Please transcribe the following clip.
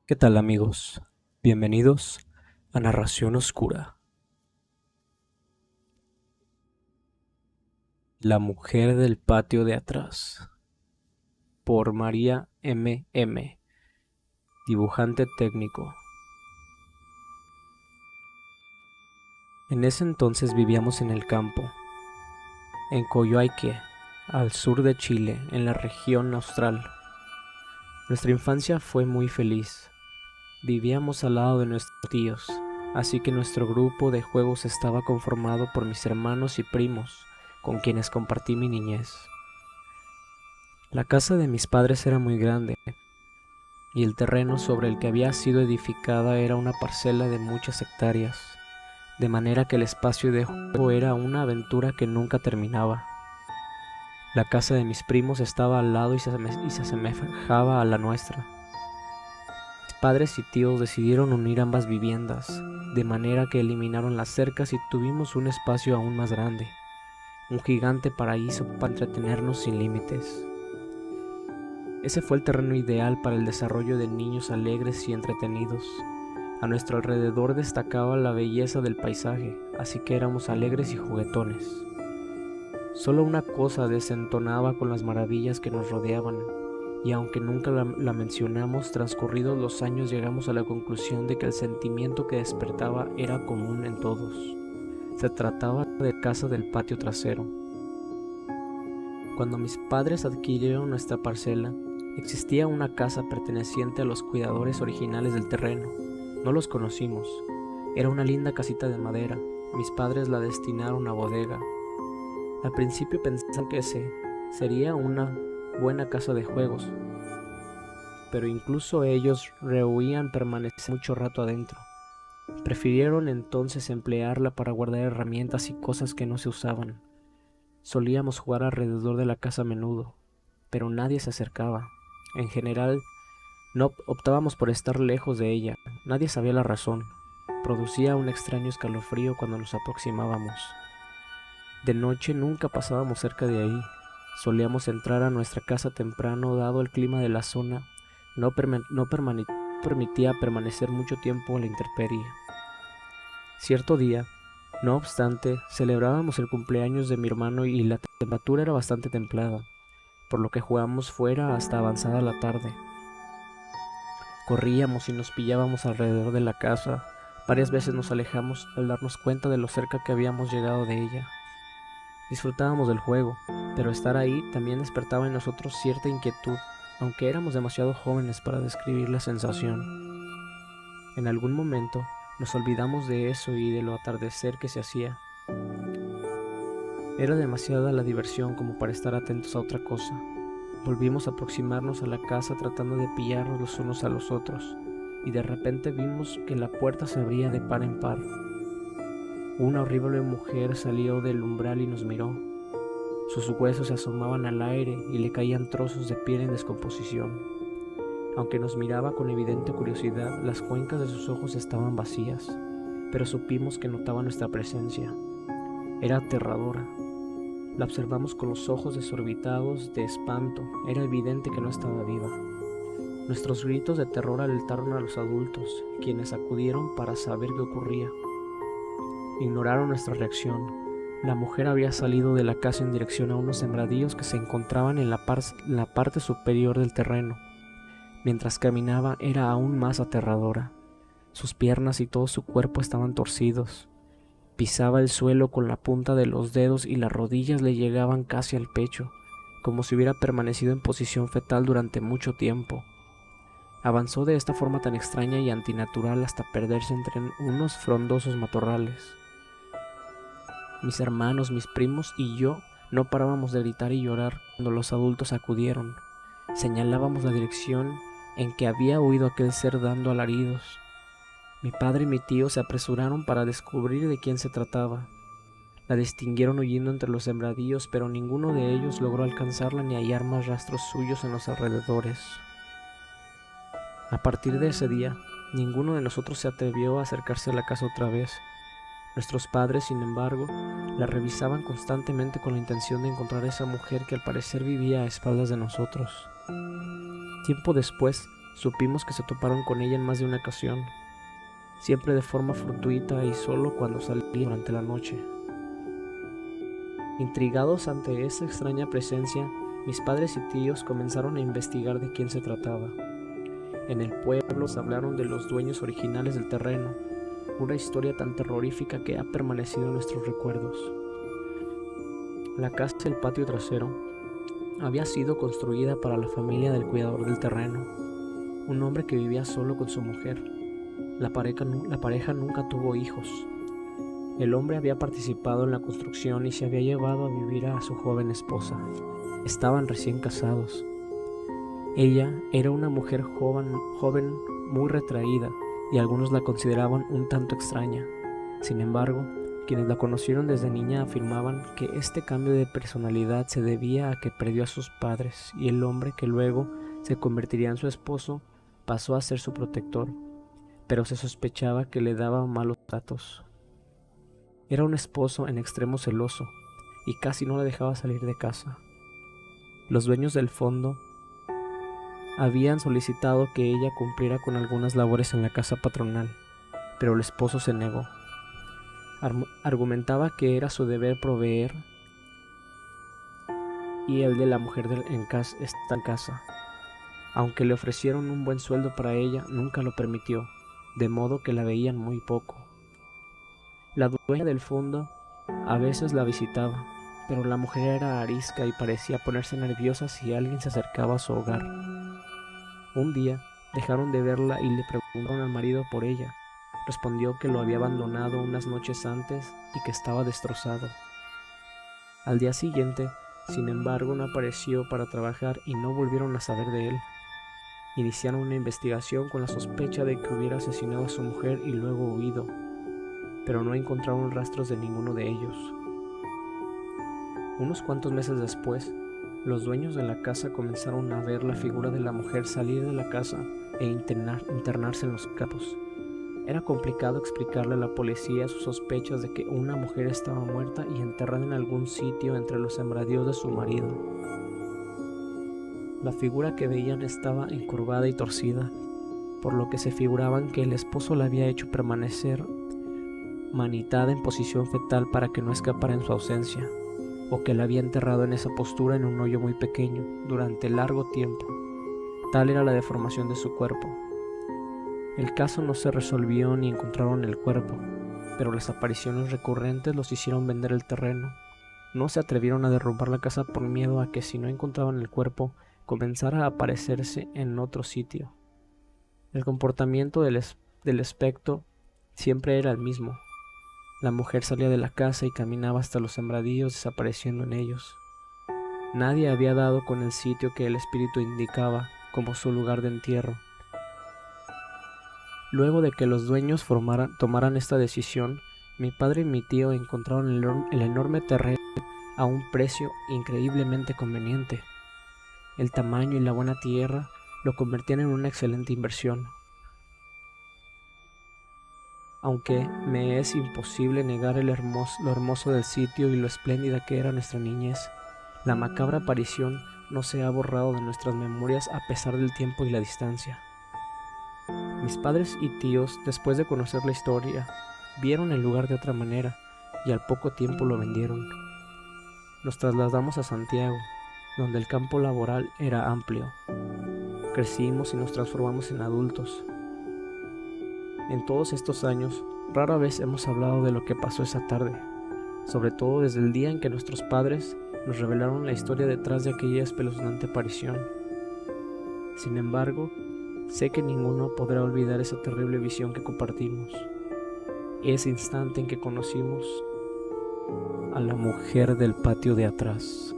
¿Qué tal amigos? Bienvenidos a Narración Oscura. La mujer del patio de atrás, por María M. Dibujante técnico. En ese entonces vivíamos en el campo, en Coyohaique, al sur de Chile, en la región austral. Nuestra infancia fue muy feliz. Vivíamos al lado de nuestros tíos, así que nuestro grupo de juegos estaba conformado por mis hermanos y primos, con quienes compartí mi niñez. La casa de mis padres era muy grande, y el terreno sobre el que había sido edificada era una parcela de muchas hectáreas, de manera que el espacio de juego era una aventura que nunca terminaba. La casa de mis primos estaba al lado y se asemejaba a la nuestra. Mis padres y tíos decidieron unir ambas viviendas, de manera que eliminaron las cercas y tuvimos un espacio aún más grande, un gigante paraíso para entretenernos sin límites. Ese fue el terreno ideal para el desarrollo de niños alegres y entretenidos. A nuestro alrededor destacaba la belleza del paisaje, así que éramos alegres y juguetones. Solo una cosa desentonaba con las maravillas que nos rodeaban, y aunque nunca la mencionamos, transcurridos los años llegamos a la conclusión de que el sentimiento que despertaba era común en todos. Se trataba de casa del patio trasero. Cuando mis padres adquirieron nuestra parcela, existía una casa perteneciente a los cuidadores originales del terreno. No los conocimos. Era una linda casita de madera. Mis padres la destinaron a bodega. Al principio pensaban que sería una buena casa de juegos, pero incluso ellos rehuían permanecer mucho rato adentro. Prefirieron entonces emplearla para guardar herramientas y cosas que no se usaban. Solíamos jugar alrededor de la casa a menudo, pero nadie se acercaba. En general, no optábamos por estar lejos de ella. Nadie sabía la razón. Producía un extraño escalofrío cuando nos aproximábamos. De noche nunca pasábamos cerca de ahí. Solíamos entrar a nuestra casa temprano, dado el clima de la zona. No permitía permanecer mucho tiempo a la intemperie. Cierto día, no obstante, celebrábamos el cumpleaños de mi hermano y la temperatura era bastante templada, por lo que jugamos fuera hasta avanzada la tarde. Corríamos y nos pillábamos alrededor de la casa. Varias veces nos alejamos al darnos cuenta de lo cerca que habíamos llegado de ella. Disfrutábamos del juego, pero estar ahí también despertaba en nosotros cierta inquietud, aunque éramos demasiado jóvenes para describir la sensación. En algún momento nos olvidamos de eso y de lo atardecer que se hacía. Era demasiada la diversión como para estar atentos a otra cosa. Volvimos a aproximarnos a la casa tratando de pillarnos los unos a los otros, y de repente vimos que la puerta se abría de par en par. Una horrible mujer salió del umbral y nos miró. Sus huesos se asomaban al aire y le caían trozos de piel en descomposición. Aunque nos miraba con evidente curiosidad, las cuencas de sus ojos estaban vacías, pero supimos que notaba nuestra presencia. Era aterradora. La observamos con los ojos desorbitados de espanto. Era evidente que no estaba viva. Nuestros gritos de terror alertaron a los adultos, quienes acudieron para saber qué ocurría. Ignoraron nuestra reacción. La mujer había salido de la casa en dirección a unos sembradíos que se encontraban en la parte superior del terreno. Mientras caminaba era aún más aterradora. Sus piernas y todo su cuerpo estaban torcidos. Pisaba el suelo con la punta de los dedos y las rodillas le llegaban casi al pecho, como si hubiera permanecido en posición fetal durante mucho tiempo. Avanzó de esta forma tan extraña y antinatural hasta perderse entre unos frondosos matorrales. Mis hermanos, mis primos y yo no parábamos de gritar y llorar cuando los adultos acudieron. Señalábamos la dirección en que había huido aquel ser dando alaridos. Mi padre y mi tío se apresuraron para descubrir de quién se trataba. La distinguieron huyendo entre los sembradíos, pero ninguno de ellos logró alcanzarla ni hallar más rastros suyos en los alrededores. A partir de ese día, ninguno de nosotros se atrevió a acercarse a la casa otra vez. Nuestros padres, sin embargo, la revisaban constantemente con la intención de encontrar a esa mujer que al parecer vivía a espaldas de nosotros. Tiempo después, Supimos que se toparon con ella en más de una ocasión, siempre de forma fortuita y solo cuando salía durante la noche. Intrigados ante esa extraña presencia, mis padres y tíos comenzaron a investigar de quién se trataba. En el pueblo nos hablaron de los dueños originales del terreno, una historia tan terrorífica que ha permanecido en nuestros recuerdos. La casa del patio trasero había sido construida para la familia del cuidador del terreno, un hombre que vivía solo con su mujer. La pareja nunca tuvo hijos. El hombre había participado en la construcción y se había llevado a vivir a su joven esposa. Estaban recién casados. Ella era una mujer joven muy retraída y algunos la consideraban un tanto extraña. Sin embargo, quienes la conocieron desde niña afirmaban que este cambio de personalidad se debía a que perdió a sus padres y el hombre que luego se convertiría en su esposo pasó a ser su protector, pero se sospechaba que le daba malos tratos. Era un esposo en extremo celoso y casi no la dejaba salir de casa. Los dueños del fondo habían solicitado que ella cumpliera con algunas labores en la casa patronal, pero el esposo se negó. Argumentaba que era su deber proveer y el de la mujer está en casa. Aunque le ofrecieron un buen sueldo para ella, nunca lo permitió, de modo que la veían muy poco. La dueña del fondo a veces la visitaba, pero la mujer era arisca y parecía ponerse nerviosa si alguien se acercaba a su hogar. Un día dejaron de verla y le preguntaron al marido por ella. Respondió que lo había abandonado unas noches antes y que estaba destrozado. Al día siguiente, sin embargo, no apareció para trabajar y no volvieron a saber de él. Iniciaron una investigación con la sospecha de que hubiera asesinado a su mujer y luego huido, pero no encontraron rastros de ninguno de ellos. Unos cuantos meses después, los dueños de la casa comenzaron a ver la figura de la mujer salir de la casa e internarse en los campos. Era complicado explicarle a la policía sus sospechas de que una mujer estaba muerta y enterrada en algún sitio entre los sembradíos de su marido. La figura que veían estaba encorvada y torcida, por lo que se figuraban que el esposo la había hecho permanecer manitada en posición fetal para que no escapara en su ausencia, o que la había enterrado en esa postura en un hoyo muy pequeño durante largo tiempo. Tal era la deformación de su cuerpo. El caso no se resolvió ni encontraron el cuerpo, pero las apariciones recurrentes los hicieron vender el terreno. No se atrevieron a derrumbar la casa por miedo a que si no encontraban el cuerpo, comenzara a aparecerse en otro sitio. El comportamiento del espectro siempre era el mismo. La mujer salía de la casa y caminaba hasta los sembradíos desapareciendo en ellos. Nadie había dado con el sitio que el espíritu indicaba como su lugar de entierro. Luego de que los dueños tomaran esta decisión, mi padre y mi tío encontraron el enorme terreno a un precio increíblemente conveniente. El tamaño y la buena tierra lo convertían en una excelente inversión. Aunque me es imposible negar lo hermoso del sitio y lo espléndida que era nuestra niñez, la macabra aparición no se ha borrado de nuestras memorias a pesar del tiempo y la distancia. Mis padres y tíos, después de conocer la historia, vieron el lugar de otra manera y al poco tiempo lo vendieron. Nos trasladamos a Santiago, donde el campo laboral era amplio. Crecimos y nos transformamos en adultos. En todos estos años, rara vez hemos hablado de lo que pasó esa tarde, sobre todo desde el día en que nuestros padres nos revelaron la historia detrás de aquella espeluznante aparición. Sin embargo, sé que ninguno podrá olvidar esa terrible visión que compartimos, ese instante en que conocimos a la mujer del patio de atrás.